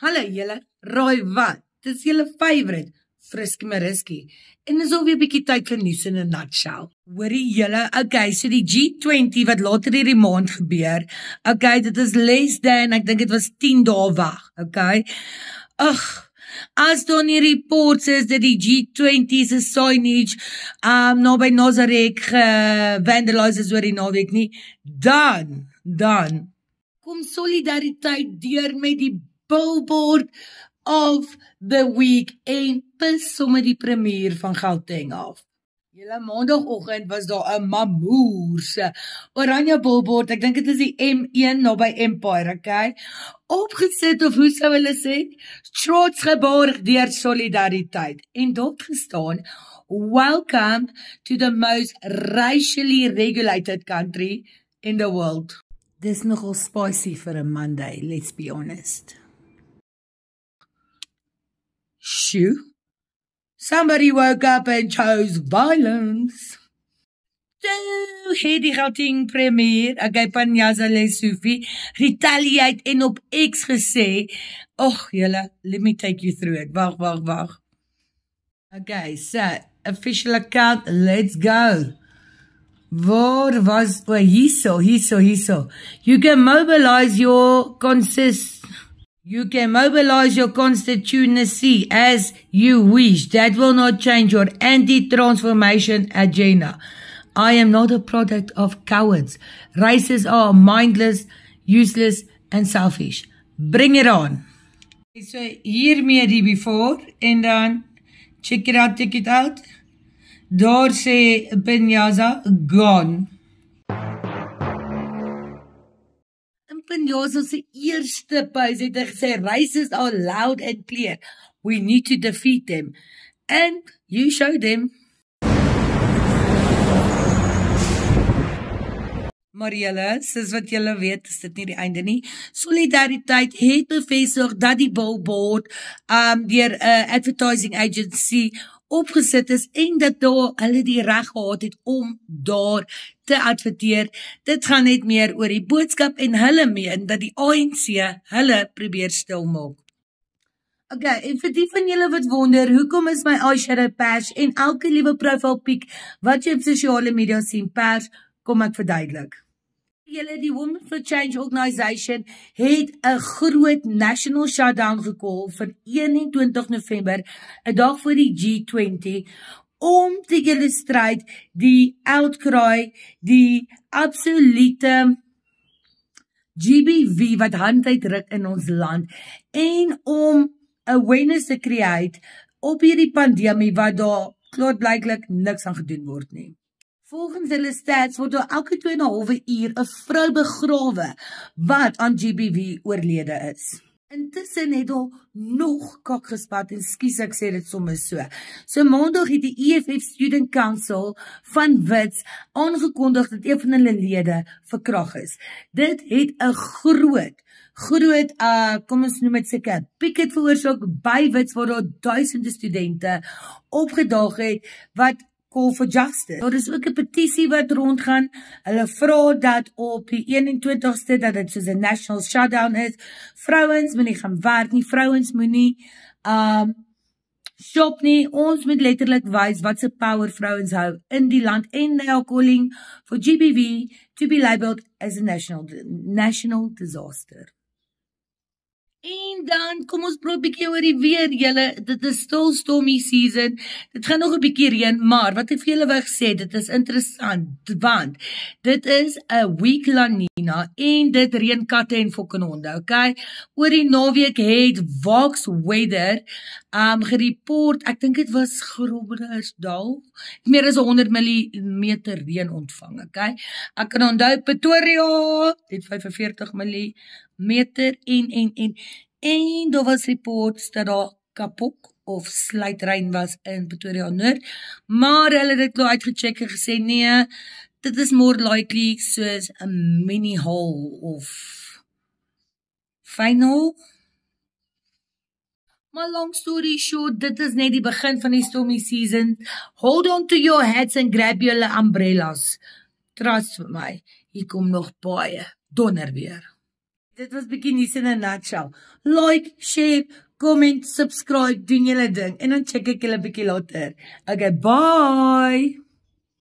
Hallo julle, raai wat? Dis julle favourite, Frisky Mariski. En dis alweer 'n bietjie tyd vir nuus in 'n nutshell. Hoorie julle, okay, so die G20 wat later hierdie maand gebeur, okay, dit is less than, ek dink dit was 10 dae weg, okay? Ugh, as daar nie reports is dat die G20 se signage nou by Nazareth gevandaliseer is oor die naweek nie, dan kom solidariteit deur met die billboard of the week en pis sommer die premier van Gauteng af. Julle maandagoggend was daar 'n mamoerse oranje billboard, ek dink dit is die M1 naby Empire, okay? Opgesit of hoe sou hulle sê? Trots geborg deur solidariteit. En daar gestaan, welcome to the most racially regulated country in the world. Dis nogal spicy for a Monday, let's be honest. Shoo. Somebody woke up and chose violence. So het die Gauteng premier, Panyaza Lesufi, retaliate en op X gesê, julle, let me take you through it. Wag. Okay, so, official account, let's go. Waar was, hierso. You can mobilize your constituency as you wish. That will not change your anti-transformation agenda. I am not a product of cowards. Racists are mindless, useless and selfish. Bring it on. So hiermee die before en dan check it out. Daar sê Panyaza gone. Panyaza se eerste post het gesê, racists are loud and clear. We need to defeat them. And you show them. Maar julle, soos wat julle weet, is dit nie die einde nie. Solidariteit het bevestig dat die billboard deur 'n advertising agency opgesit is en dat hulle die reg gehad het om daar te adverteer. Dit gaan net meer oor die boodskap en hulle meen dat die ANC hulle probeer stilmaak. Okay, en vir die van julle wat wonder, hoekom is my eyeshadow pers en elke liewe profielpiek wat jy op sosiale media sien pers, kom ek verduidelik. Julle, die Women for Change Organisation het 'n groot national shutdown gekol vir 21 November, 'n dag voor die G20, om te illustreer die outcry, die absolute GBV wat hand uitruk in ons land en om awareness te create op hierdie pandemie wat daar klaarblyklik niks aan gedoen word nie. Volgens hulle stats word daar elke 2,5 uur 'n vrou begrawe wat aan GBV oorlede is. Intussen het daar nog kak gespat en skus ek sê dit sommer so. So maandag het die EFF Student Council van Wits aangekondig dat een van hulle lede verkragt is. Dit het 'n groot, kom ons noem dit seker, picket veroorsaak by Wits waar daar duisende studente opgedaag het wat call for justice. Daar is ook 'n petisie wat rondgaan. Hulle vra dat op die 21ste dat dit soos 'n national shutdown is. Vrouens moenie gaan werk nie, vrouens moenie shop nie. Ons moet letterlik wys wat se power vrouens hou in die land en they are calling for GBV to be labeled as a national disaster. En dan, kom ons praat bietjie oor die weer, julle, dit is still stormy season, dit gaan nog 'n bietjie reën, maar wat ek vir julle wil sê, dit is interessant, want dit is 'n weak La Nina, en dit reën katte en fucking honde, okay? Oor die naweek het Vox Weather gereport, ek dink dit was Groblersdal, meer as 100 millimeter reën ontvang, okay? Ek kan onthou Pretoria het 45 millimeter en daar was reports dat daar kapok of sluitrein was in Pretoria Noord, maar hulle het dit klaar uitgecheck en gesê nee, dit is more likely soos 'n mini haul of fyn haul. Maar long story short, dit is net die begin van die stormy season. Hold on to your hats and grab your umbrellas. Trust vir my, hier kom nog baie donder weer. Dit was bietjie nuus in 'n nutshell. Like, share, comment, subscribe, doen julle ding en dan check ek julle bietjie later. Okay, bye.